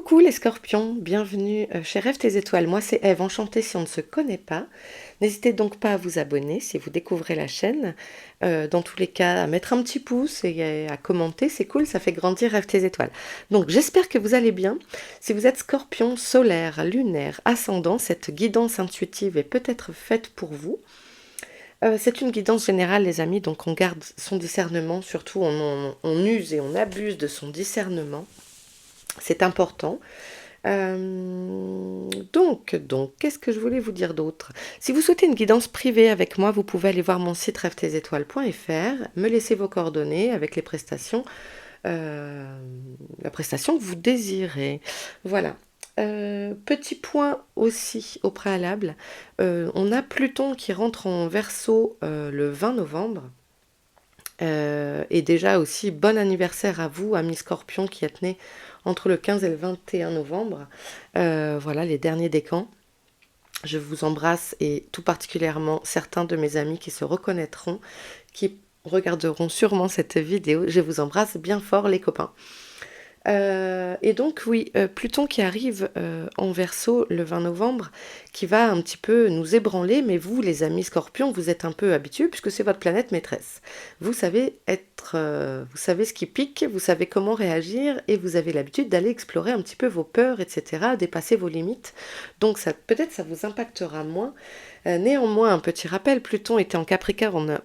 Coucou les scorpions, bienvenue chez Rêve tes étoiles. Moi c'est Eve, enchantée si on ne se connaît pas. N'hésitez donc pas à vous abonner si vous découvrez la chaîne. Dans tous les cas, à mettre un petit pouce et à commenter, c'est cool, ça fait grandir Rêve tes étoiles. Donc j'espère que vous allez bien. Si vous êtes scorpion, solaire, lunaire, ascendant, cette guidance intuitive est peut-être faite pour vous. C'est une guidance générale les amis, donc on garde son discernement, surtout on use et on abuse de son discernement. C'est important. Qu'est-ce que je voulais vous dire d'autre? Si vous souhaitez une guidance privée avec moi, vous pouvez aller voir mon site rêvetesétoiles.fr, me laisser vos coordonnées avec les prestations, la prestation que vous désirez. Voilà. Petit point aussi au préalable, on a Pluton qui rentre en Verseau le 20 novembre. Et déjà aussi, bon anniversaire à vous, amis Scorpion, qui êtes nés entre le 15 et le 21 novembre. Voilà, les derniers décans. Je vous embrasse et tout particulièrement certains de mes amis qui se reconnaîtront, qui regarderont sûrement cette vidéo. Je vous embrasse bien fort les copains. Et donc oui, Pluton qui arrive en Verseau le 20 novembre, qui va un petit peu nous ébranler, mais vous les amis Scorpions, vous êtes un peu habitués puisque c'est votre planète maîtresse. Vous savez vous savez ce qui pique, vous savez comment réagir et vous avez l'habitude d'aller explorer un petit peu vos peurs, etc., dépasser vos limites. Donc ça, peut-être ça vous impactera moins. Néanmoins, un petit rappel, Pluton était en Capricorne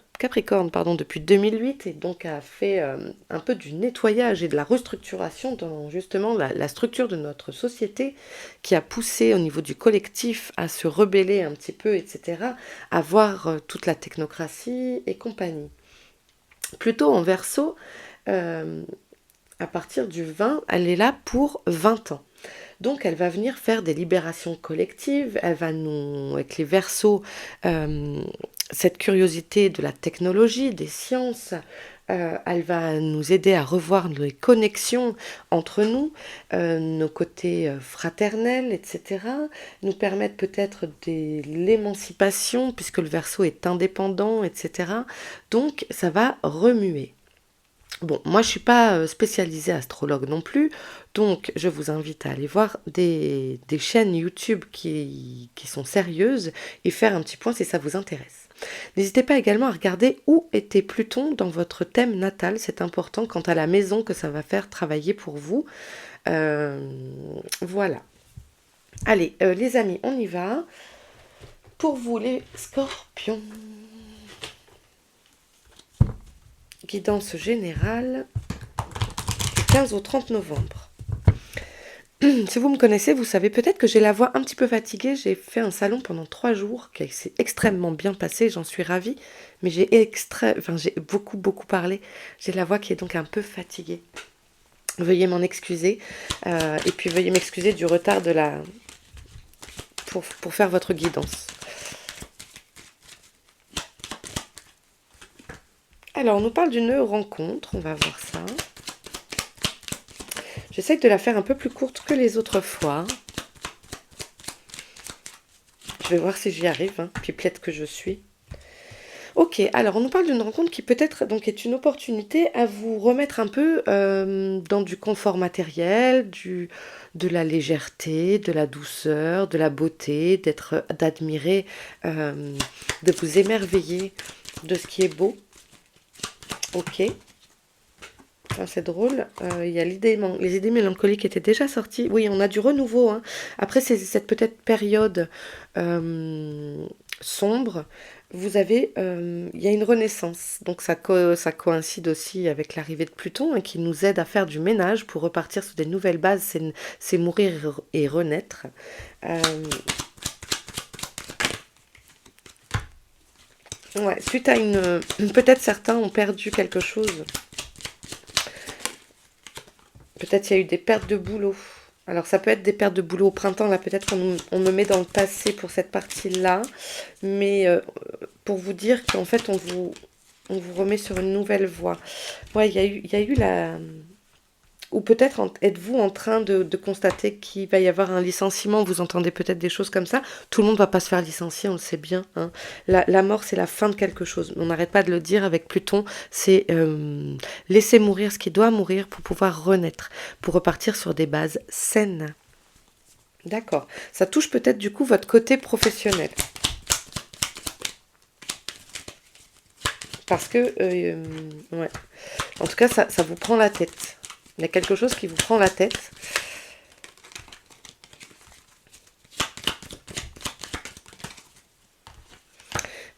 depuis 2008 et donc a fait un peu du nettoyage et de la restructuration dans justement la structure de notre société qui a poussé au niveau du collectif à se rebeller un petit peu, etc., à voir toute la technocratie et compagnie. Plutôt en Verseau, à partir du 20, elle est là pour 20 ans. Donc elle va venir faire des libérations collectives, elle va nous, avec les Verseaux, cette curiosité de la technologie, des sciences, elle va nous aider à revoir les connexions entre nous, nos côtés fraternels, etc. Nous permettre peut-être de l'émancipation, puisque le Verseau est indépendant, etc. Donc ça va remuer. Bon, moi je suis pas spécialisée astrologue non plus, donc je vous invite à aller voir des chaînes YouTube qui sont sérieuses et faire un petit point si ça vous intéresse. N'hésitez pas également à regarder où était Pluton dans votre thème natal, c'est important quant à la maison que ça va faire travailler pour vous. Voilà. Allez, les amis, on y va. Pour vous les scorpions, guidance générale, 15 au 30 novembre. Si vous me connaissez, vous savez peut-être que j'ai la voix un petit peu fatiguée. J'ai fait un salon pendant 3 jours qui s'est extrêmement bien passé, j'en suis ravie. Mais j'ai beaucoup parlé. J'ai la voix qui est donc un peu fatiguée. Veuillez m'en excuser. Et puis veuillez m'excuser du retard pour faire votre guidance. Alors, on nous parle d'une rencontre, on va voir ça. J'essaie de la faire un peu plus courte que les autres fois. Je vais voir si j'y arrive, hein, puis peut-être que je suis. Ok, alors on nous parle d'une rencontre qui peut-être donc est une opportunité à vous remettre un peu dans du confort matériel, de la légèreté, de la douceur, de la beauté, d'admirer, de vous émerveiller de ce qui est beau. Ok. C'est drôle, il y a les idées mélancoliques étaient déjà sorties. Oui, on a du renouveau, hein. Après, c'est cette peut-être période sombre. Vous avez, il y a une renaissance. Donc ça coïncide aussi avec l'arrivée de Pluton, hein, qui nous aide à faire du ménage pour repartir sur des nouvelles bases. C'est mourir et renaître. Ouais, suite à peut-être certains ont perdu quelque chose. Peut-être il y a eu des pertes de boulot. Alors ça peut être des pertes de boulot au printemps, là peut-être on me met dans le passé pour cette partie-là. Mais pour vous dire qu'en fait on vous remet sur une nouvelle voie. Ouais, il y a eu Ou peut-être êtes-vous en train de constater qu'il va y avoir un licenciement, vous entendez peut-être des choses comme ça. Tout le monde ne va pas se faire licencier, on le sait bien, hein. La mort, c'est la fin de quelque chose. On n'arrête pas de le dire avec Pluton, c'est laisser mourir ce qui doit mourir pour pouvoir renaître, pour repartir sur des bases saines. D'accord. Ça touche peut-être du coup votre côté professionnel. Parce que, ouais. En tout cas, ça vous prend la tête. Il y a quelque chose qui vous prend la tête.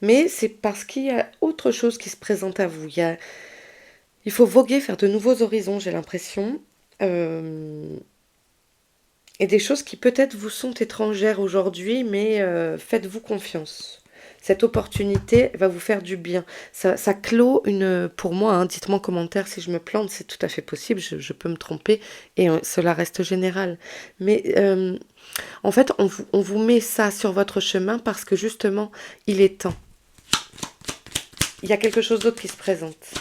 Mais c'est parce qu'il y a autre chose qui se présente à vous. Il faut voguer, faire de nouveaux horizons, j'ai l'impression. Et des choses qui peut-être vous sont étrangères aujourd'hui, mais faites-vous confiance. Cette opportunité va vous faire du bien. Ça clôt pour moi, hein, dites-moi en commentaire si je me plante, c'est tout à fait possible, je peux me tromper, et cela reste général. Mais en fait, on vous met ça sur votre chemin parce que justement, il est temps. Il y a quelque chose d'autre qui se présente.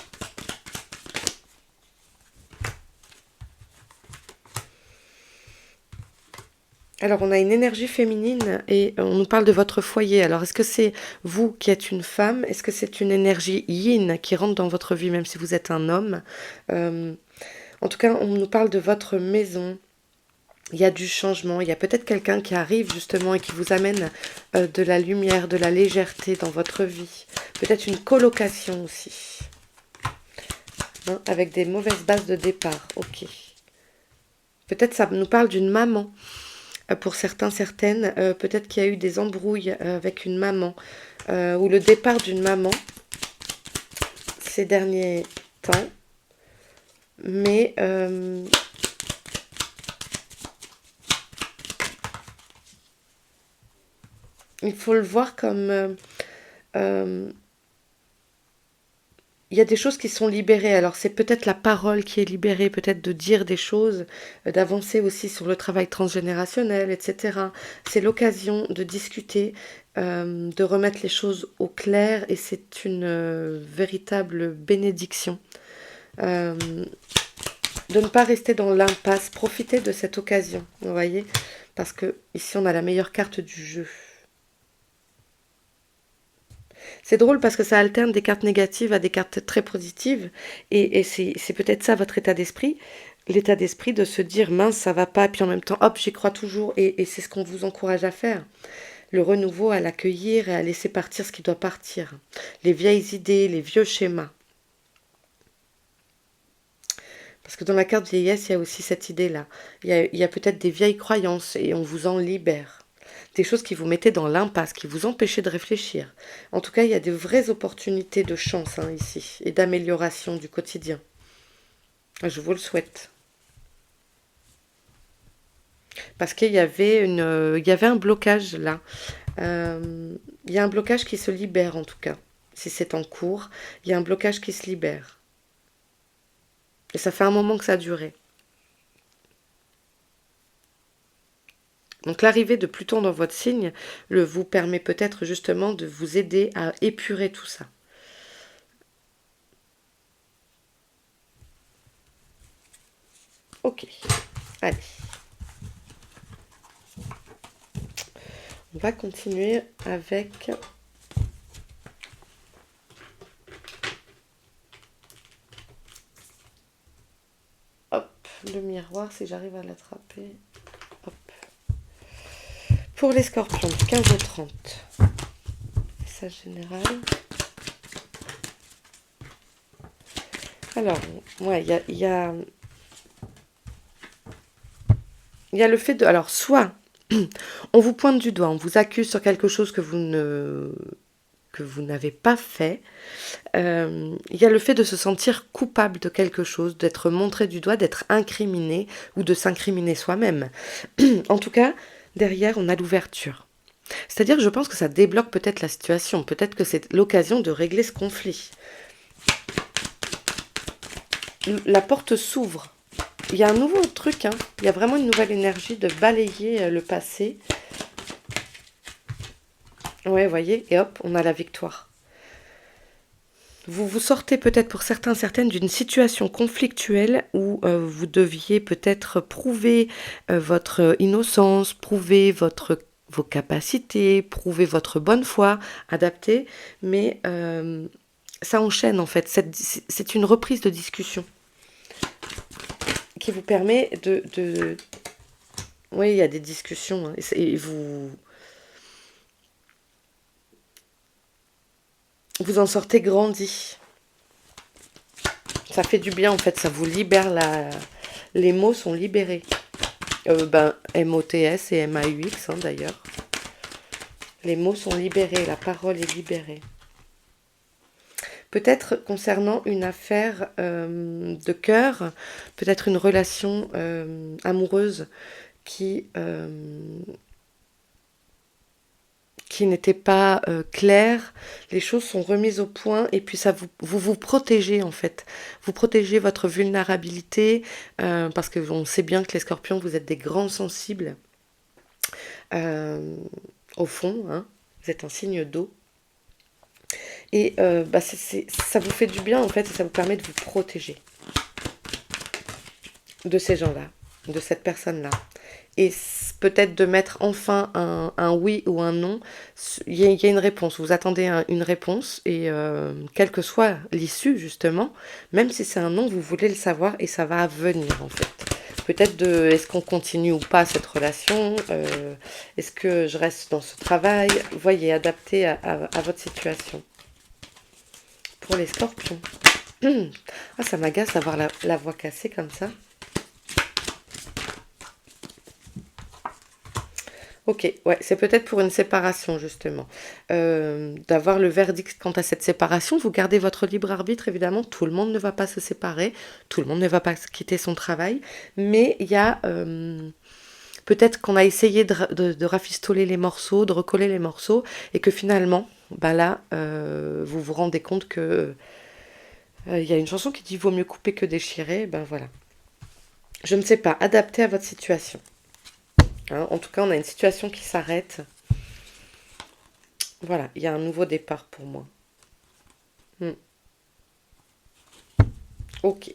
Alors, on a une énergie féminine et on nous parle de votre foyer. Alors, est-ce que c'est vous qui êtes une femme? Est-ce que c'est une énergie yin qui rentre dans votre vie, même si vous êtes un homme? Euh, En tout cas, on nous parle de votre maison. Il y a du changement. Il y a peut-être quelqu'un qui arrive justement et qui vous amène de la lumière, de la légèreté dans votre vie. Peut-être une colocation aussi. Hein, avec des mauvaises bases de départ. Ok. Peut-être ça nous parle d'une maman. Pour certains, certaines, peut-être qu'il y a eu des embrouilles avec une maman ou le départ d'une maman ces derniers temps. Mais il faut le voir comme euh, il y a des choses qui sont libérées. Alors c'est peut-être la parole qui est libérée, peut-être de dire des choses, d'avancer aussi sur le travail transgénérationnel, etc. C'est l'occasion de discuter, de remettre les choses au clair et c'est une véritable bénédiction. Euh, de ne pas rester dans l'impasse, profiter de cette occasion, vous voyez, parce que ici on a la meilleure carte du jeu. C'est drôle parce que ça alterne des cartes négatives à des cartes très positives. Et c'est peut-être ça votre état d'esprit. L'état d'esprit de se dire mince, ça va pas. Puis en même temps, hop, j'y crois toujours. Et c'est ce qu'on vous encourage à faire. Le renouveau, à l'accueillir et à laisser partir ce qui doit partir. Les vieilles idées, les vieux schémas. Parce que dans la carte vieillesse, il y a aussi cette idée-là. Il y a peut-être des vieilles croyances et on vous en libère. Des choses qui vous mettaient dans l'impasse, qui vous empêchaient de réfléchir. En tout cas, il y a de vraies opportunités de chance ici et d'amélioration du quotidien. Je vous le souhaite. Parce qu'il y avait il y avait un blocage là. Il y a un blocage qui se libère en tout cas. Si c'est en cours, il y a un blocage qui se libère. Et ça fait un moment que ça a duré. Donc l'arrivée de Pluton dans votre signe vous permet peut-être justement de vous aider à épurer tout ça. Ok, allez. On va continuer avec hop, le miroir si j'arrive à l'attraper. Hop. Pour les scorpions, 15 au 30. Message général. Alors, ouais, il y a le fait de... Alors, soit on vous pointe du doigt, on vous accuse sur quelque chose que vous n'avez pas fait. Il y a le fait de se sentir coupable de quelque chose, d'être montré du doigt, d'être incriminé ou de s'incriminer soi-même. En tout cas, derrière, on a l'ouverture. C'est-à-dire que je pense que ça débloque peut-être la situation. Peut-être que c'est l'occasion de régler ce conflit. La porte s'ouvre. Il y a un nouveau truc, hein. Il y a vraiment une nouvelle énergie de balayer le passé. Ouais, voyez, et hop, on a la victoire. Vous vous sortez peut-être pour certains, certaines d'une situation conflictuelle où vous deviez peut-être prouver votre innocence, prouver vos capacités, prouver votre bonne foi, adapter, mais ça enchaîne en fait. C'est une reprise de discussion qui vous permet de... Oui, il y a des discussions hein, et vous en sortez grandi. Ça fait du bien en fait, ça vous libère les mots sont libérés. MOTS et MAUX hein, d'ailleurs. Les mots sont libérés, la parole est libérée. Peut-être concernant une affaire de cœur, peut-être une relation amoureuse qui n'était pas claire, les choses sont remises au point et puis ça vous protégez en fait. Vous protégez votre vulnérabilité parce qu'on sait bien que les scorpions, vous êtes des grands sensibles au fond, hein, vous êtes un signe d'eau. Et ça vous fait du bien en fait et ça vous permet de vous protéger de ces gens-là, de cette personne-là. Et peut-être de mettre enfin un oui ou un non. Il y a une réponse, vous attendez une réponse et quelle que soit l'issue justement, même si c'est un non, vous voulez le savoir et ça va venir en fait. Peut-être est-ce qu'on continue ou pas cette relation, est-ce que je reste dans ce travail, vous voyez, adapté à votre situation. Pour les scorpions. Ah, ça m'agace d'avoir la voix cassée comme ça. Ok, ouais, c'est peut-être pour une séparation, justement. D'avoir le verdict quant à cette séparation. Vous gardez votre libre arbitre, évidemment. Tout le monde ne va pas se séparer. Tout le monde ne va pas quitter son travail. Mais il y a... peut-être qu'on a essayé de rafistoler les morceaux, de recoller les morceaux, et que finalement, bah là, vous vous rendez compte que... Il y a une chanson qui dit « Vaut mieux couper que déchirer ». Ben voilà. Je ne sais pas, adapté à votre situation. Hein, en tout cas, on a une situation qui s'arrête. Voilà, il y a un nouveau départ pour moi. Ok.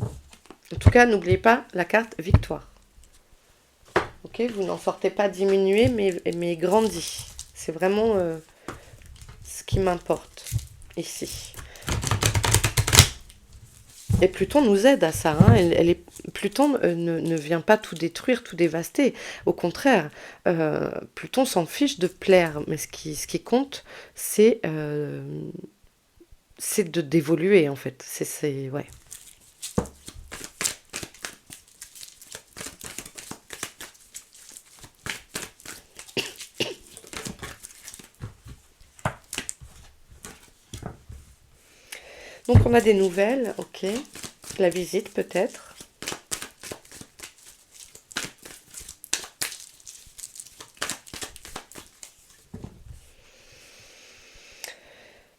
En tout cas, n'oubliez pas la carte victoire. Ok, vous n'en sortez pas diminué, mais grandi. C'est vraiment ce qui m'importe ici. Et Pluton nous aide à ça. Hein. Pluton ne vient pas tout détruire, tout dévaster. Au contraire, Pluton s'en fiche de plaire. Mais ce qui compte, c'est d'évoluer en fait. Ouais. Donc on a des nouvelles, ok. La visite peut-être.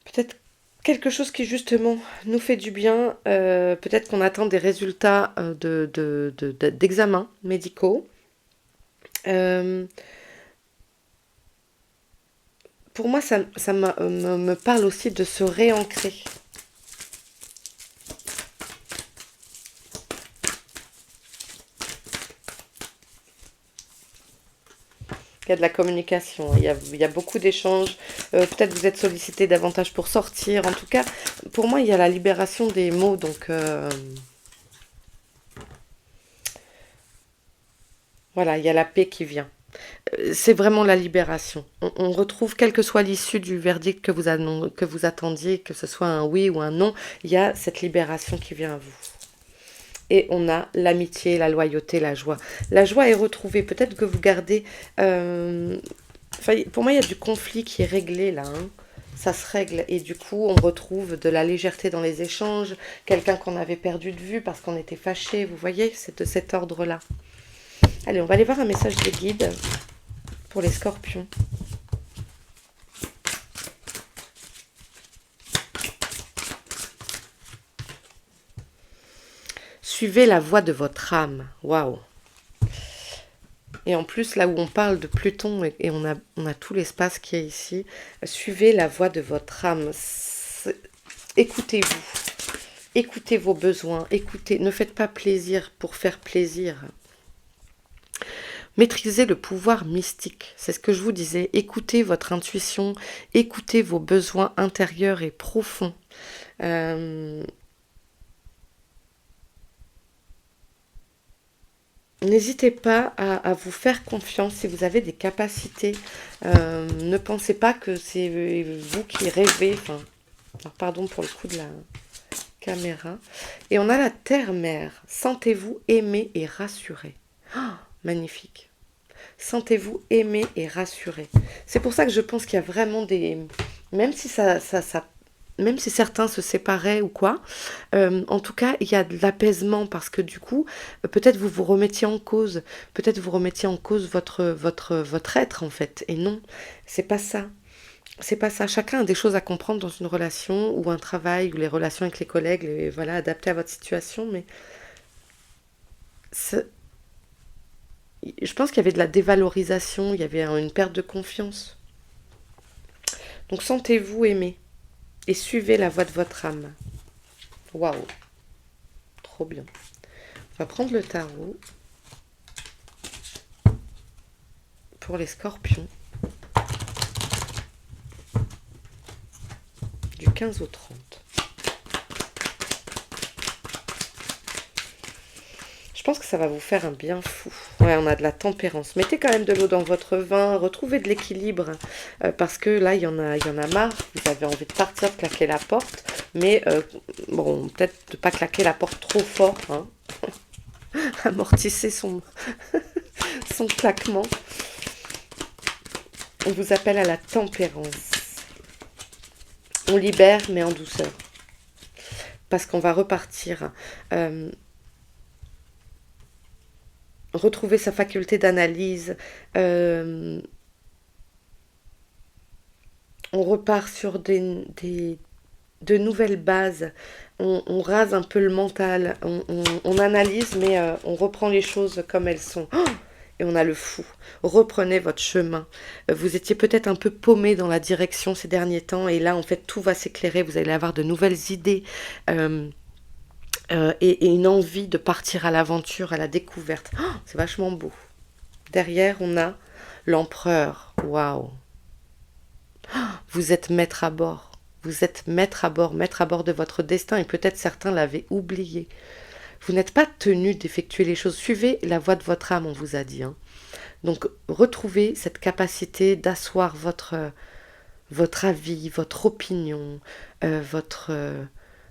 Peut-être quelque chose qui justement nous fait du bien. Peut-être qu'on attend des résultats d'examens médicaux. Pour moi, ça me parle aussi de se réancrer. Il y a de la communication, il y a beaucoup d'échanges. Peut-être vous êtes sollicité davantage pour sortir. En tout cas, pour moi, il y a la libération des mots. Donc, voilà, il y a la paix qui vient. C'est vraiment la libération. On retrouve, quelle que soit l'issue du verdict que vous attendiez, que ce soit un oui ou un non, il y a cette libération qui vient à vous. Et on a l'amitié, la loyauté, la joie. La joie est retrouvée. Peut-être que vous gardez... pour moi, il y a du conflit qui est réglé là. Hein. Ça se règle. Et du coup, on retrouve de la légèreté dans les échanges. Quelqu'un qu'on avait perdu de vue parce qu'on était fâché. Vous voyez, c'est de cet ordre-là. Allez, on va aller voir un message des guides pour les scorpions. Suivez la voie de votre âme. Waouh. Et en plus, là où on parle de Pluton et on a tout l'espace qui est ici, suivez la voix de votre âme. Écoutez-vous. Écoutez vos besoins. Écoutez. Ne faites pas plaisir pour faire plaisir. Maîtrisez le pouvoir mystique. C'est ce que je vous disais. Écoutez votre intuition. Écoutez vos besoins intérieurs et profonds. N'hésitez pas à vous faire confiance si vous avez des capacités. Ne pensez pas que c'est vous qui rêvez. Enfin, alors pardon pour le coup de la caméra. Et on a la terre-mère. Sentez-vous aimé et rassuré. Oh, magnifique. Sentez-vous aimé et rassuré. C'est pour ça que je pense qu'il y a vraiment des... Même si même si certains se séparaient ou quoi, en tout cas, il y a de l'apaisement parce que du coup, peut-être vous vous remettiez en cause, peut-être vous remettiez en cause votre être en fait. Et non, c'est pas ça. C'est pas ça. Chacun a des choses à comprendre dans une relation ou un travail ou les relations avec les collègues, voilà, adaptées à votre situation. Mais je pense qu'il y avait de la dévalorisation, il y avait une perte de confiance. Donc sentez-vous aimé et suivez la voie de votre âme. Waouh, trop bien. On va prendre le tarot pour les scorpions du 15 au 30. Je pense que ça va vous faire un bien fou. Ouais, on a de la tempérance. Mettez quand même de l'eau dans votre vin, retrouvez de l'équilibre, parce que là, il y en a marre. Vous avez envie de partir, de claquer la porte, mais bon, peut-être de ne pas claquer la porte trop fort, hein. Amortissez son claquement. On vous appelle à la tempérance. On libère, mais en douceur. Parce qu'on va repartir. Retrouver sa faculté d'analyse. On repart sur de nouvelles bases. On rase un peu le mental. On analyse, mais on reprend les choses comme elles sont. Oh, et on a le fou. Reprenez votre chemin. Vous étiez peut-être un peu paumé dans la direction ces derniers temps. Et là, en fait, tout va s'éclairer. Vous allez avoir de nouvelles idées. Et une envie de partir à l'aventure, à la découverte. Oh, c'est vachement beau. Derrière, on a l'empereur. Waouh. Oh, vous êtes maître à bord. Vous êtes maître à bord de votre destin. Et peut-être certains l'avaient oublié. Vous n'êtes pas tenu d'effectuer les choses. Suivez la voie de votre âme, on vous a dit. Hein. Donc, retrouvez cette capacité d'asseoir votre avis, votre opinion,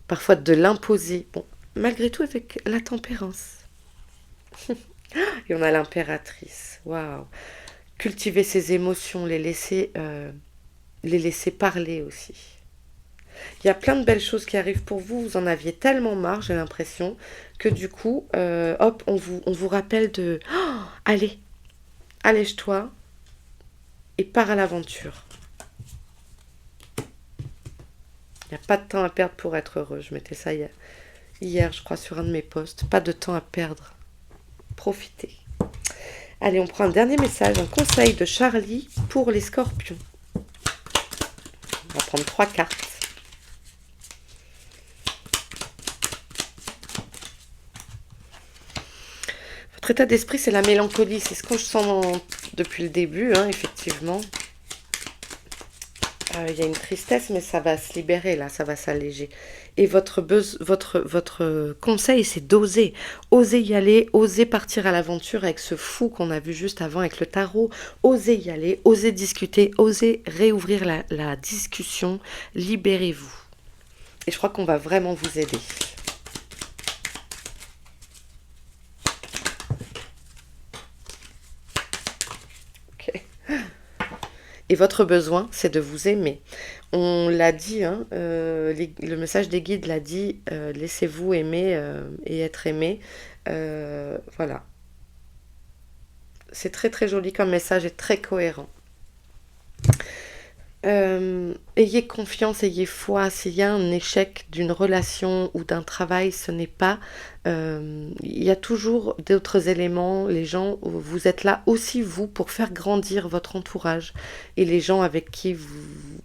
parfois de l'imposer. Bon, malgré tout avec la tempérance. Et on a l'impératrice. Waouh. Cultiver ses émotions, les laisser parler aussi. Il y a plein de belles choses qui arrivent pour vous. Vous en aviez tellement marre, j'ai l'impression, que du coup, hop, on vous rappelle de... Oh, allez, allège-toi et pars à l'aventure. Il n'y a pas de temps à perdre pour être heureux. Je mettais ça hier, je crois, sur un de mes posts. Pas de temps à perdre. Profitez. Allez, on prend un dernier message, un conseil de Charlie pour les scorpions. On va prendre 3 cartes. Votre état d'esprit, c'est la mélancolie. C'est ce que je sens depuis le début, hein, effectivement. Il y a une tristesse, mais ça va se libérer, là, ça va s'alléger. Et votre conseil, c'est d'oser. Oser y aller, oser partir à l'aventure avec ce fou qu'on a vu juste avant avec le tarot. Oser y aller, oser discuter, oser réouvrir la discussion. Libérez-vous. Et je crois qu'on va vraiment vous aider. Et votre besoin, c'est de vous aimer. On l'a dit, hein, le message des guides l'a dit, laissez-vous aimer et être aimé. Voilà. C'est très très joli comme message et très cohérent. Ayez confiance, ayez foi. S'il y a un échec d'une relation ou d'un travail, ce n'est pas... il y a toujours d'autres éléments. Les gens, vous êtes là aussi, vous, pour faire grandir votre entourage. Et les gens avec qui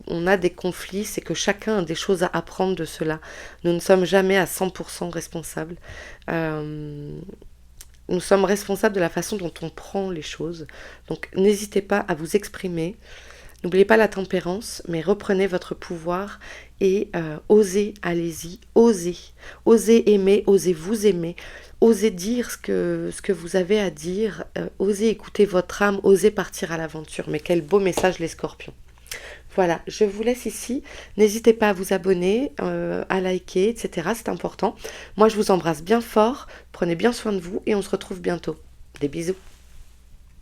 on a des conflits, c'est que chacun a des choses à apprendre de cela. Nous ne sommes jamais à 100% responsables. Euh, nous sommes responsables de la façon dont on prend les choses. Donc n'hésitez pas à vous exprimer. N'oubliez pas la tempérance, mais reprenez votre pouvoir et osez, allez-y, osez. Osez aimer, osez vous aimer, osez dire ce que vous avez à dire, osez écouter votre âme, osez partir à l'aventure. Mais quel beau message les scorpions. Voilà, je vous laisse ici. N'hésitez pas à vous abonner, à liker, etc. C'est important. Moi, je vous embrasse bien fort. Prenez bien soin de vous et on se retrouve bientôt. Des bisous.